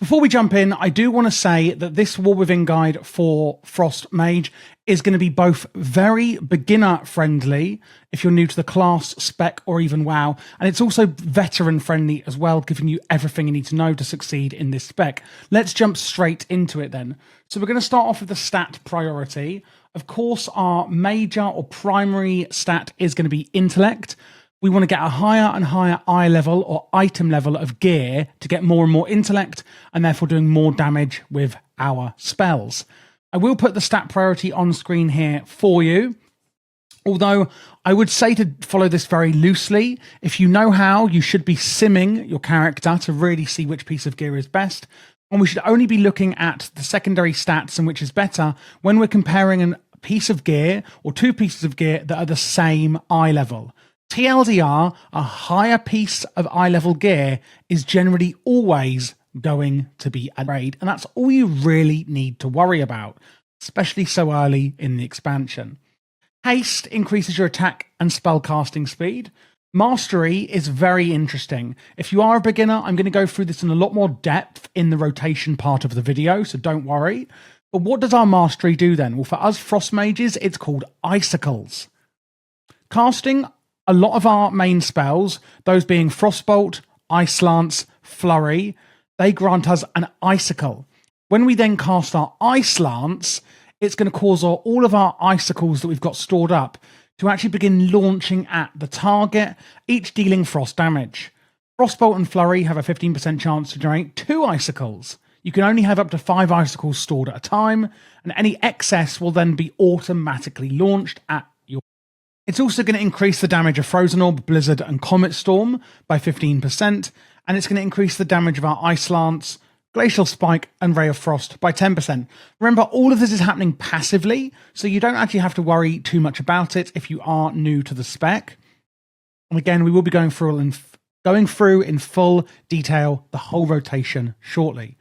Before we jump in, I do want to say that this TheWarWithin guide for Frost Mage is going to be both very beginner friendly if you're new to the class, spec, or even WoW, and it's also veteran friendly as well, giving you everything you need to know to succeed in this spec. Let's jump straight into it then. So we're going to start off with the stat priority. Of course, our major or primary stat is going to be intellect. We want to get a higher and higher eye level or item level of gear to get more and more intellect and therefore doing more damage with our spells. I will put the stat priority on screen here for you, although I would say to follow this very loosely. If you know how, you should be simming your character to really see which piece of gear is best. And we should only be looking at the secondary stats and which is better when we're comparing a piece of gear or two pieces of gear that are the same eye level. TLDR, a higher piece of eye level gear is generally always going to be a raid, and that's all you really need to worry about, especially so early in the expansion. Haste increases your attack and spell casting speed. Mastery is very interesting. If you are a beginner, I'm going to go through this in a lot more depth in the rotation part of the video, so don't worry. But what does our mastery do then? Well, for us Frost Mages, it's called icicles. Casting a lot of our main spells, those being Frostbolt, Ice Lance, Flurry, they grant us an icicle. When we then cast our Ice Lance, it's going to cause all of our icicles that we've got stored up to actually begin launching at the target, each dealing frost damage. Frostbolt and Flurry have a 15% chance to generate 2 icicles. You can only have up to 5 icicles stored at a time, and any excess will then be automatically launched at your... It's also going to increase the damage of Frozen Orb, Blizzard, and Comet Storm by 15%, and it's going to increase the damage of our Ice Lance, Glacial Spike, and Ray of Frost by 10%. Remember, all of this is happening passively, so you don't actually have to worry too much about it if you are new to the spec. And again, we will be going through in full detail the whole rotation shortly.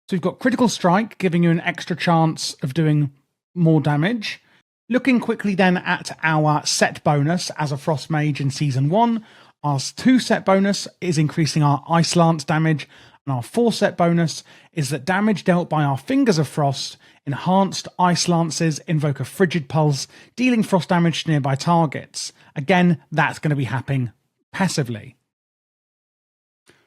So we've got Critical Strike, giving you an extra chance of doing more damage. Looking quickly then at our set bonus as a Frost Mage in Season 1, our 2 set bonus is increasing our Ice Lance damage, and our 4 set bonus is that damage dealt by our Fingers of Frost, enhanced Ice Lances invoke a Frigid Pulse, dealing frost damage to nearby targets. Again, that's going to be happening passively.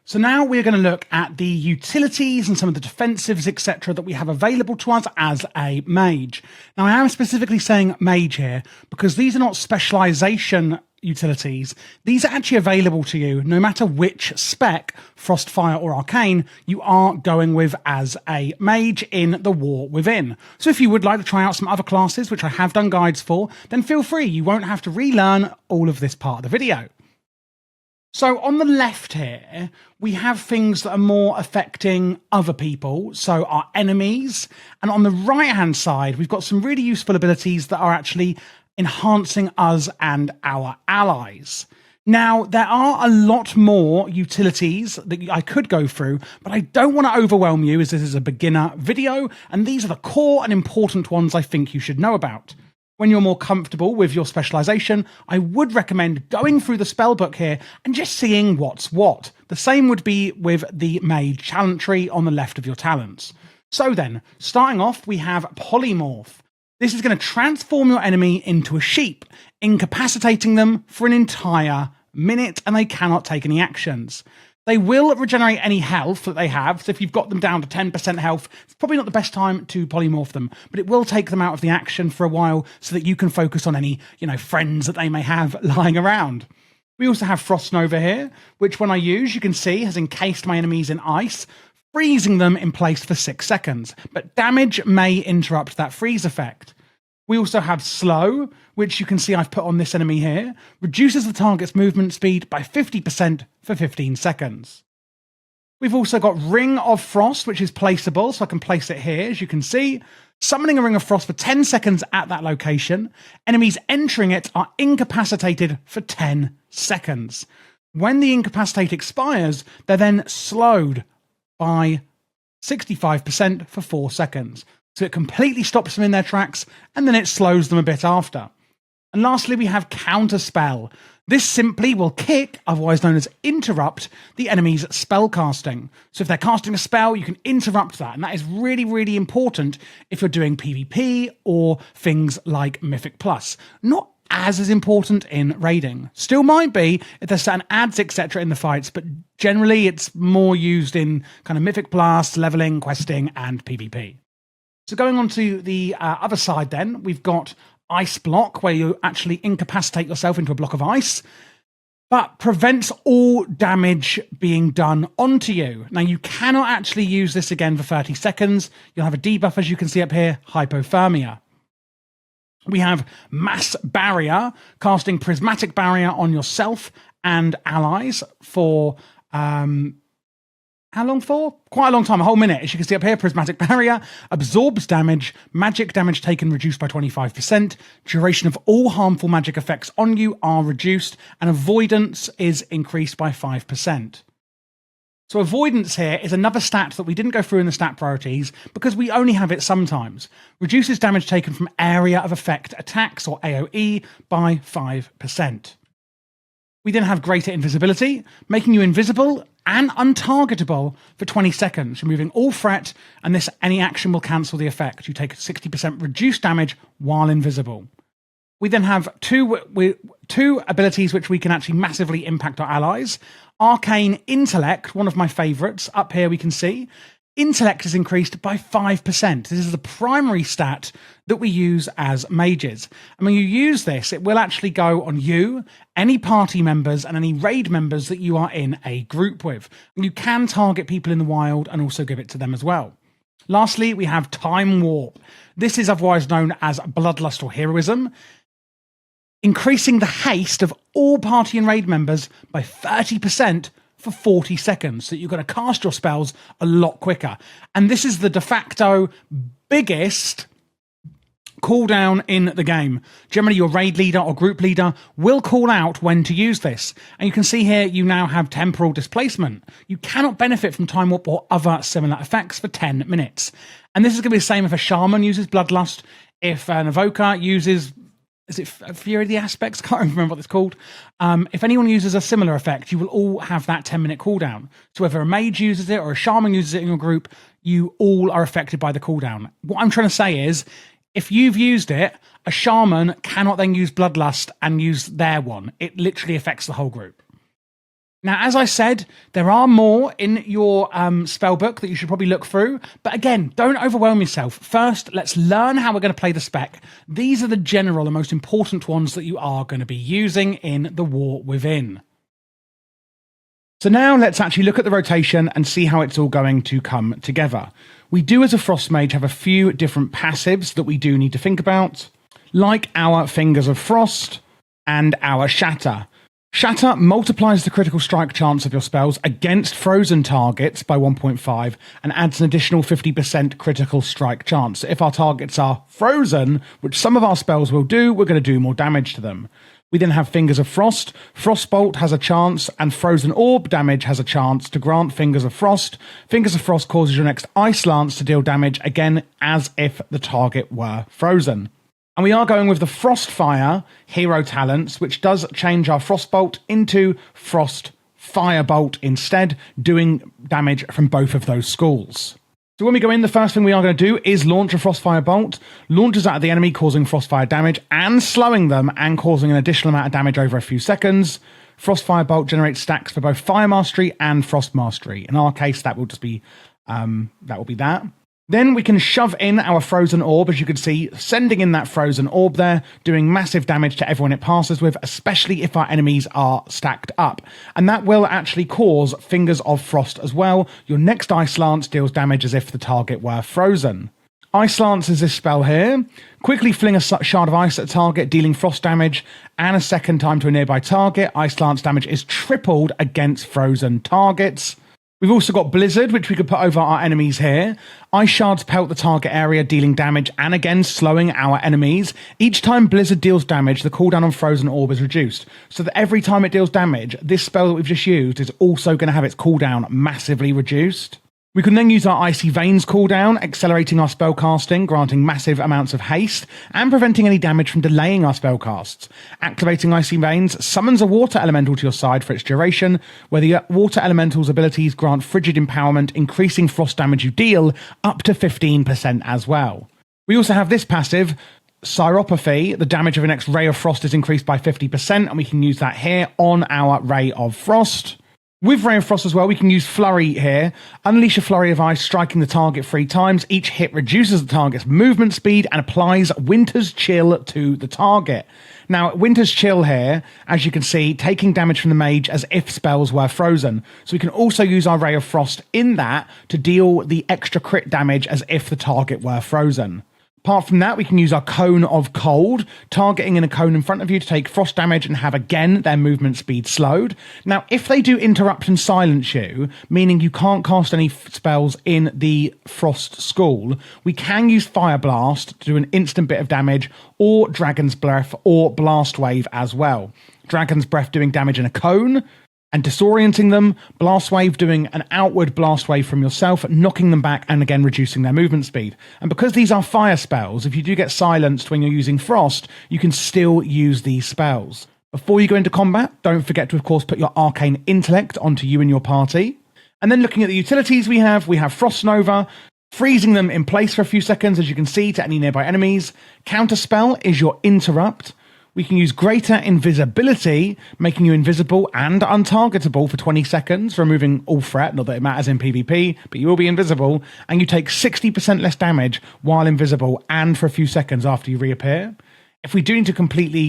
So now we're going to look at the utilities and some of the defensives, etc., that we have available to us as a mage. Now, I am specifically saying mage here because these are not specialization utilities. These are actually available to you no matter which spec, Frostfire or Arcane, you are going with as a mage in TheWarWithin. So if you would like to try out some other classes, which I have done guides for, then feel free. You won't have to relearn all of this part of the video. So on the left here, we have things that are more affecting other people, so our enemies. And on the right-hand side, we've got some really useful abilities that are actually enhancing us and our allies. Now, there are a lot more utilities that I could go through, but I don't want to overwhelm you as this is a beginner video, and these are the core and important ones I think you should know about. When you're more comfortable with your specialization, I would recommend going through the spellbook here and just seeing what's what. The same would be with the Mage talent tree on the left of your talents. So then, starting off, we have Polymorph. This is going to transform your enemy into a sheep, incapacitating them for an entire minute, and they cannot take any actions. They will regenerate any health that they have, so if you've got them down to 10% health, it's probably not the best time to polymorph them, but it will take them out of the action for a while so that you can focus on any, friends that they may have lying around. We also have Frost Nova here, which when I use, you can see, has encased my enemies in ice, freezing them in place for 6 seconds, but damage may interrupt that freeze effect. We also have Slow, which you can see I've put on this enemy here, reduces the target's movement speed by 50% for 15 seconds. We've also got Ring of Frost, which is placeable, so I can place it here, as you can see. Summoning a Ring of Frost for 10 seconds at that location. Enemies entering it are incapacitated for 10 seconds. When the incapacitate expires, they're then slowed by 65% for 4 seconds. So it completely stops them in their tracks, and then it slows them a bit after. And lastly, we have Counterspell. This simply will kick, otherwise known as interrupt, the enemy's spell casting. So if they're casting a spell, you can interrupt that. And that is really, really important if you're doing PvP or things like Mythic Plus. Not as important in raiding. Still might be if there's certain ads, etc. in the fights, but generally it's more used in kind of Mythic Plus, leveling, questing, and PvP. So going on to the other side then, we've got Ice Block, where you actually incapacitate yourself into a block of ice, but prevents all damage being done onto you. Now, you cannot actually use this again for 30 seconds. You'll have a debuff, as you can see up here, hypothermia. We have Mass Barrier, casting Prismatic Barrier on yourself and allies for... how long for? Quite a long time, a whole minute. As you can see up here, Prismatic Barrier absorbs damage, magic damage taken reduced by 25%, duration of all harmful magic effects on you are reduced, and avoidance is increased by 5%. So avoidance here is another stat that we didn't go through in the stat priorities because we only have it sometimes. Reduces damage taken from area of effect attacks, or AoE, by 5%. We then have greater invisibility, making you invisible and untargetable for 20 seconds, removing all threat, and any action will cancel the effect. You take 60% reduced damage while invisible. We then have two abilities which we can actually massively impact our allies. Arcane Intellect, one of my favourites. Up here we can see Intellect is increased by 5%. This is the primary stat that we use as mages. And when you use this, it will actually go on you, any party members, and any raid members that you are in a group with. And you can target people in the wild and also give it to them as well. Lastly, we have Time Warp. This is otherwise known as Bloodlust or Heroism, increasing the haste of all party and raid members by 30% for 40 seconds. So you're going to cast your spells a lot quicker. And this is the de facto biggest cooldown in the game. Generally, your raid leader or group leader will call out when to use this. And you can see here, you now have temporal displacement. You cannot benefit from Time Warp or other similar effects for 10 minutes. And this is going to be the same if a shaman uses Bloodlust, if an evoker uses... Is it Fury of the Aspects? Can't remember what it's called. If anyone uses a similar effect, you will all have that 10-minute cooldown. So whether a mage uses it or a shaman uses it in your group, you all are affected by the cooldown. What I'm trying to say is, if you've used it, a shaman cannot then use Bloodlust and use their one. It literally affects the whole group. Now, as I said, there are more in your spell book that you should probably look through. But again, don't overwhelm yourself. First, let's learn how we're going to play the spec. These are the general and most important ones that you are going to be using in TheWarWithin. So now let's actually look at the rotation and see how it's all going to come together. We do, as a Frost Mage, have a few different passives that we do need to think about, like our Fingers of Frost and our Shatter. Shatter multiplies the critical strike chance of your spells against frozen targets by 1.5 and adds an additional 50% critical strike chance. If our targets are frozen, which some of our spells will do, we're going to do more damage to them. We then have Fingers of Frost. Frostbolt has a chance, and Frozen Orb damage has a chance to grant Fingers of Frost. Fingers of Frost causes your next Ice Lance to deal damage, again, as if the target were frozen. And we are going with the Frostfire hero talents, which does change our Frostbolt into Frostfire Bolt instead, doing damage from both of those schools. So when we go in, the first thing we are going to do is launch a Frostfire Bolt. Launches out at the enemy, causing Frostfire damage and slowing them and causing an additional amount of damage over a few seconds. Frostfire Bolt generates stacks for both Fire Mastery and Frost Mastery. In our case, that will just be that. Then we can shove in our Frozen Orb, as you can see, sending in that Frozen Orb there, doing massive damage to everyone it passes with, especially if our enemies are stacked up. And that will actually cause Fingers of Frost as well. Your next Ice Lance deals damage as if the target were frozen. Ice Lance is this spell here. Quickly fling a shard of ice at a target, dealing frost damage, and a second time to a nearby target. Ice Lance damage is tripled against frozen targets. We've also got Blizzard, which we could put over our enemies here. Ice Shards pelt the target area, dealing damage, and again slowing our enemies. Each time Blizzard deals damage, the cooldown on Frozen Orb is reduced. So that every time it deals damage, this spell that we've just used is also going to have its cooldown massively reduced. We can then use our Icy Veins cooldown, accelerating our spellcasting, granting massive amounts of haste, and preventing any damage from delaying our spellcasts. Activating Icy Veins summons a water elemental to your side for its duration, where the water elemental's abilities grant frigid empowerment, increasing frost damage you deal up to 15% as well. We also have this passive, Syropathy. The damage of the next Ray of Frost is increased by 50%, and we can use that here on our Ray of Frost. With Ray of Frost as well, we can use Flurry here. Unleash a Flurry of Ice, striking the target 3 times. Each hit reduces the target's movement speed and applies Winter's Chill to the target. Now, Winter's Chill here, as you can see, taking damage from the mage as if spells were frozen. So we can also use our Ray of Frost in that to deal the extra crit damage as if the target were frozen. Apart from that, we can use our Cone of Cold, targeting in a cone in front of you to take frost damage and have, again, their movement speed slowed. Now, if they do interrupt and silence you, meaning you can't cast any spells in the Frost School, we can use Fire Blast to do an instant bit of damage, or Dragon's Breath, or Blast Wave as well. Dragon's Breath doing damage in a cone and disorienting them, Blast Wave doing an outward blast wave from yourself, knocking them back and again reducing their movement speed. And because these are fire spells, if you do get silenced when you're using Frost, you can still use these spells. Before you go into combat, don't forget to, of course, put your Arcane Intellect onto you and your party. And then looking at the utilities we have Frost Nova, freezing them in place for a few seconds, as you can see, to any nearby enemies. Counterspell is your Interrupt. We can use Greater Invisibility, making you invisible and untargetable for 20 seconds, removing all threat, not that it matters in PvP, but you will be invisible, and you take 60% less damage while invisible and for a few seconds after you reappear. If we do need to completely,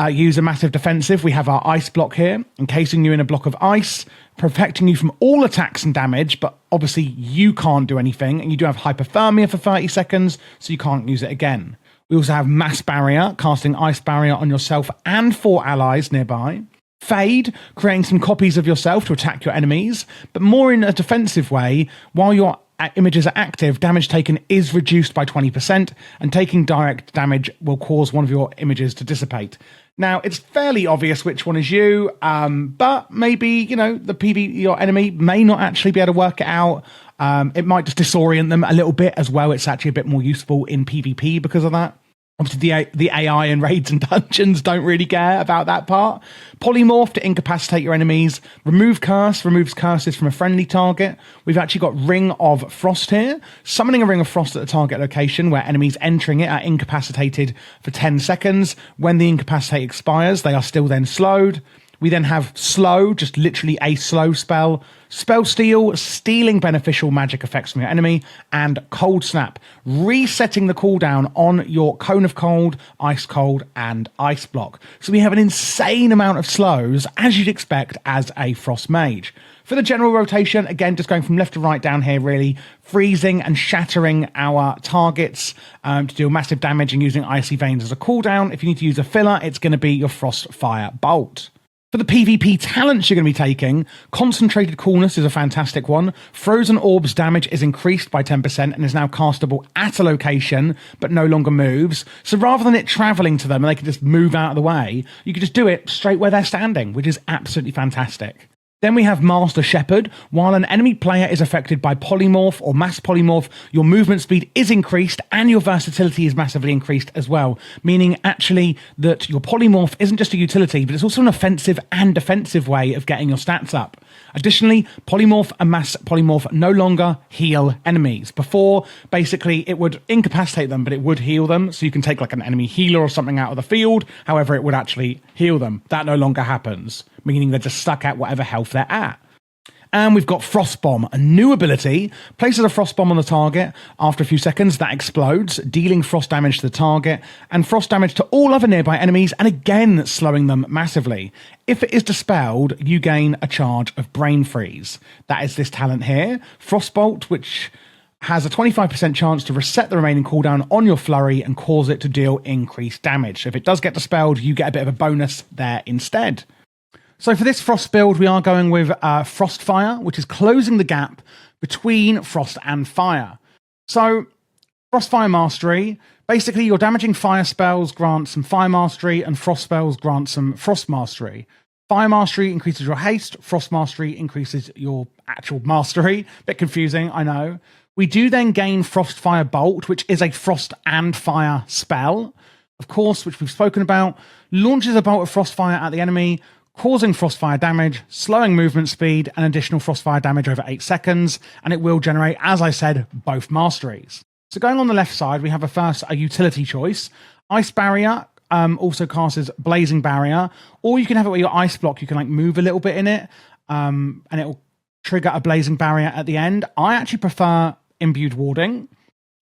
use a massive defensive, we have our Ice Block here, encasing you in a block of ice, protecting you from all attacks and damage, but obviously you can't do anything, and you do have Hypothermia for 30 seconds, so you can't use it again. We also have Mass Barrier, casting Ice Barrier on yourself and 4 allies nearby. Fade, creating some copies of yourself to attack your enemies, but more in a defensive way. While your images are active, damage taken is reduced by 20%, and taking direct damage will cause one of your images to dissipate. Now, it's fairly obvious which one is you, but maybe, your enemy may not actually be able to work it out. It might just disorient them a little bit as well. It's actually a bit more useful in PvP because of that. Obviously, the AI in raids and dungeons don't really care about that part. Polymorph to incapacitate your enemies. Remove Curse, removes curses from a friendly target. We've actually got Ring of Frost here. Summoning a Ring of Frost at the target location where enemies entering it are incapacitated for 10 seconds. When the incapacitate expires, they are still then slowed. We then have Slow, just literally a slow spell. Spell Steal, stealing beneficial magic effects from your enemy. And Cold Snap, resetting the cooldown on your Cone of Cold, Ice Cold, and Ice Block. So we have an insane amount of slows, as you'd expect as a Frost Mage. For the general rotation, again, just going from left to right down here, really, freezing and shattering our targets to deal massive damage and using Icy Veins as a cooldown. If you need to use a filler, it's going to be your Frostfire Bolt. For the PvP talents you're going to be taking, Concentrated Coolness is a fantastic one. Frozen Orbs damage is increased by 10% and is now castable at a location, but no longer moves. So rather than it travelling to them and they can just move out of the way, you can just do it straight where they're standing, which is absolutely fantastic. Then we have Master Shepherd. While an enemy player is affected by polymorph or mass polymorph, your movement speed is increased and your versatility is massively increased as well, meaning actually that your polymorph isn't just a utility, but it's also an offensive and defensive way of getting your stats up. Additionally, polymorph and mass polymorph no longer heal enemies. Before, basically, it would incapacitate them, but it would heal them. So you can take like an enemy healer or something out of the field. However, it would actually heal them. That no longer happens, meaning they're just stuck at whatever health they're at. And we've got Frost Bomb, a new ability. Places a Frost Bomb on the target. After a few seconds, that explodes, dealing frost damage to the target, and frost damage to all other nearby enemies, and again slowing them massively. If it is dispelled, you gain a charge of Brain Freeze. That is this talent here. Frostbolt, which has a 25% chance to reset the remaining cooldown on your flurry and cause it to deal increased damage. So if it does get dispelled, you get a bit of a bonus there instead. So for this Frost build, we are going with Frostfire, which is closing the gap between Frost and Fire. So Frostfire Mastery, basically your damaging fire spells grant some Fire Mastery and Frost spells grant some Frost Mastery. Fire Mastery increases your haste. Frost Mastery increases your actual mastery. Bit confusing, I know. We do then gain Frostfire Bolt, which is a frost and fire spell, of course, which we've spoken about. Launches a bolt of Frostfire at the enemy, causing Frostfire damage, slowing movement speed, and additional Frostfire damage over 8 seconds. And it will generate, as I said, both masteries. So going on the left side, we have a utility choice. Ice Barrier also casts Blazing Barrier, or you can have it where your Ice Block, you can like move a little bit in it, and it will trigger a Blazing Barrier at the end. I actually prefer Imbued Warding.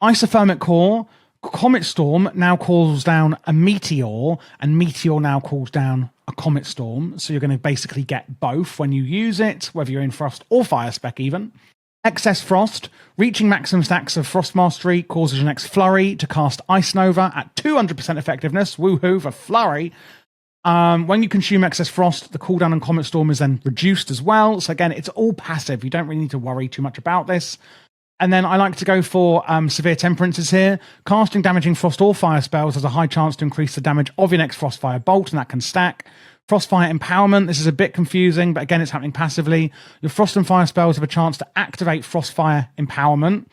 Isothermic Core, Comet Storm now calls down a Meteor, and Meteor now calls down a Comet Storm. So you're going to basically get both when you use it, whether you're in Frost or Fire spec even. Excess Frost, reaching maximum stacks of Frost Mastery causes your next Flurry to cast Ice Nova at 200% effectiveness. Woohoo for Flurry. When you consume excess Frost, the cooldown on Comet Storm is then reduced as well. So again, it's all passive. You don't really need to worry too much about this. And then I like to go for Severe Temperances here. Casting damaging Frost or Fire spells has a high chance to increase the damage of your next Frostfire Bolt, and that can stack. Frostfire Empowerment, this is a bit confusing, but again, it's happening passively. Your Frost and Fire spells have a chance to activate Frostfire Empowerment,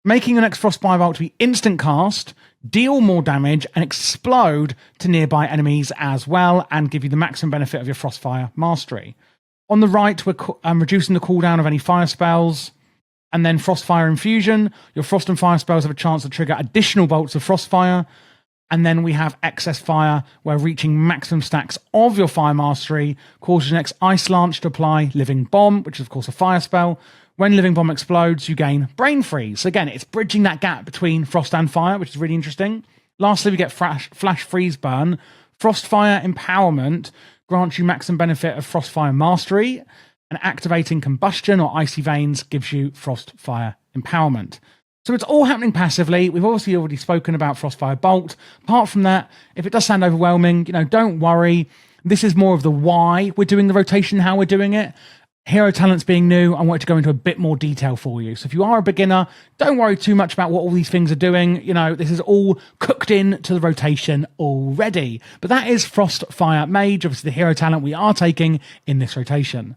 making your next Frostfire Bolt to be instant cast, deal more damage, and explode to nearby enemies as well, and give you the maximum benefit of your Frostfire Mastery. On the right, we're reducing the cooldown of any fire spells. And then Frostfire Infusion. Your Frost and Fire spells have a chance to trigger additional bolts of Frostfire. And then we have Excess Fire, where reaching maximum stacks of your Fire Mastery causes your next Ice Lance to apply Living Bomb, which is of course a fire spell. When Living Bomb explodes, you gain Brain Freeze. So again, it's bridging that gap between Frost and Fire, which is really interesting. Lastly, we get Flash Freeze Burn. Frostfire Empowerment grants you maximum benefit of Frostfire Mastery. And activating Combustion or Icy Veins gives you Frostfire Empowerment. So it's all happening passively. We've obviously already spoken about Frostfire Bolt. Apart from that, if it does sound overwhelming, don't worry. This is more of the why we're doing the rotation, how we're doing it. Hero talents being new, I want to go into a bit more detail for you. So if you are a beginner, don't worry too much about what all these things are doing. This is all cooked in to the rotation already. But that is Frostfire Mage, obviously the hero talent we are taking in this rotation.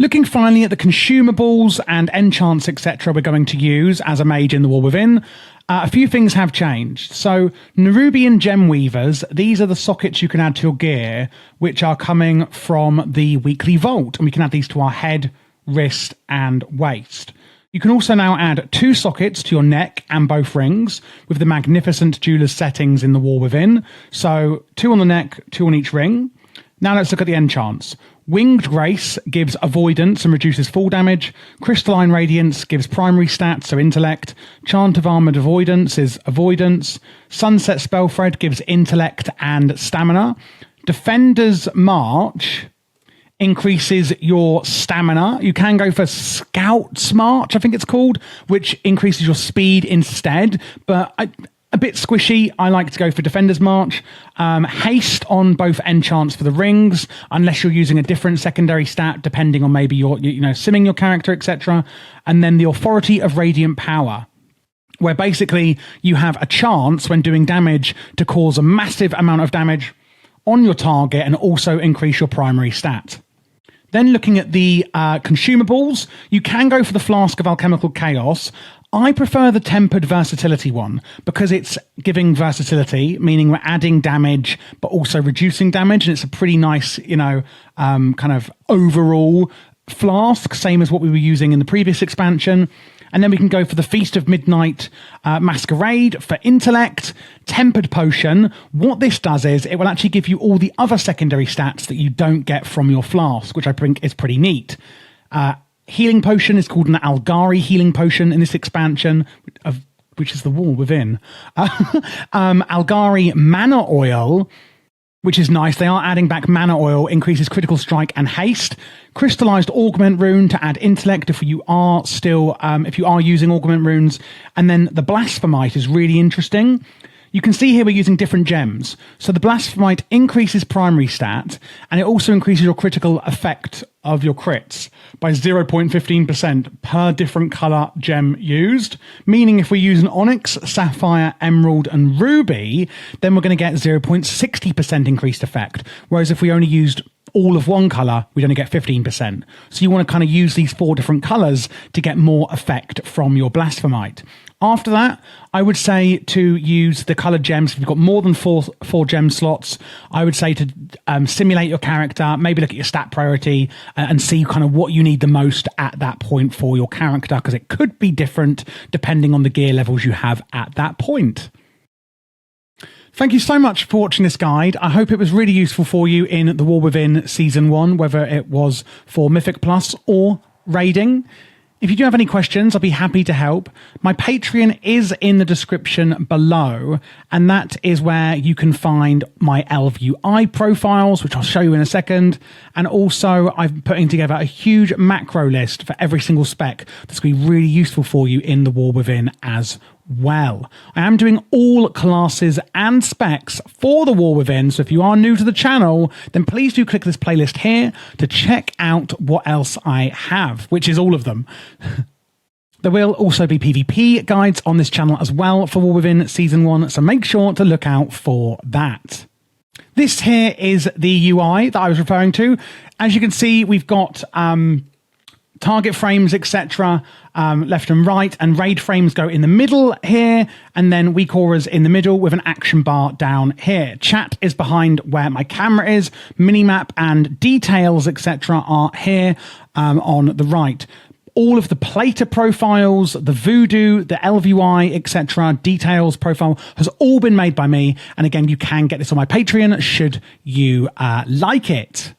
Looking finally at the consumables and enchants, etc. we're going to use as a mage in TheWarWithin, a few things have changed. So Nerubian Gem Weavers, these are the sockets you can add to your gear, which are coming from the weekly vault. And we can add these to our head, wrist, and waist. You can also now add 2 sockets to your neck and both rings with the magnificent jeweler's settings in TheWarWithin. So 2 on the neck, 2 on each ring. Now let's look at the enchants. Winged Grace gives avoidance and reduces fall damage. Crystalline Radiance gives primary stats, so intellect. Chant of Armored Avoidance is avoidance. Sunset Spellthread gives intellect and stamina. Defender's March increases your stamina. You can go for Scout's March, I think it's called, which increases your speed instead, but a bit squishy. I like to go for Defender's March. Haste on both enchants for the rings, unless you're using a different secondary stat, depending on maybe your, simming your character, etc. And then the Authority of Radiant Power, where basically you have a chance when doing damage to cause a massive amount of damage on your target and also increase your primary stat. Then looking at the consumables, you can go for the Flask of Alchemical Chaos. I prefer the Tempered Versatility one because it's giving versatility, meaning we're adding damage but also reducing damage, and it's a pretty nice, kind of overall flask, same as what we were using in the previous expansion. And then we can go for the Feast of Midnight Masquerade for intellect. Tempered Potion. What this does is it will actually give you all the other secondary stats that you don't get from your flask, which I think is pretty neat. Healing Potion is called an Algari Healing Potion in this expansion, which is TheWarWithin. Algari Mana Oil, which is nice. They are adding back Mana Oil, increases critical strike and haste. Crystallized Augment Rune to add intellect if you are using Augment Runes. And then the Blasphemite is really interesting. You can see here we're using different gems. So the Blasphemite increases primary stat, and it also increases your critical effect of your crits by 0.15% per different color gem used. Meaning if we use an Onyx, Sapphire, Emerald, and Ruby, then we're going to get 0.60% increased effect. Whereas if we only used all of one color, we'd only get 15%. So you want to kind of use these 4 different colors to get more effect from your Blasphemite. After that, I would say to use the colored gems. If you've got more than four gem slots, I would say to simulate your character, maybe look at your stat priority and see kind of what you need the most at that point for your character, because it could be different depending on the gear levels you have at that point. Thank you so much for watching this guide. I hope it was really useful for you in The War Within Season 1, whether it was for Mythic Plus or raiding. If you do have any questions, I'll be happy to help. My Patreon is in the description below, and that is where you can find my LVUI profiles, which I'll show you in a second. And also, I'm putting together a huge macro list for every single spec that's going to be really useful for you in The War Within as well. I am doing all classes and specs for The War Within, so if you are new to the channel, then please do click this playlist here to check out what else I have, which is all of them. There will also be PvP guides on this channel as well for War Within Season 1, so make sure to look out for that. This here is the UI that I was referring to. As you can see, we've got target frames, etc., left and right, and raid frames go in the middle here, and then weak auras in the middle with an action bar down here. Chat is behind where my camera is. Minimap and details, etc., are here on the right. All of the plater profiles, the voodoo, the LVUI, etc., details profile has all been made by me. And again, you can get this on my Patreon should you like it.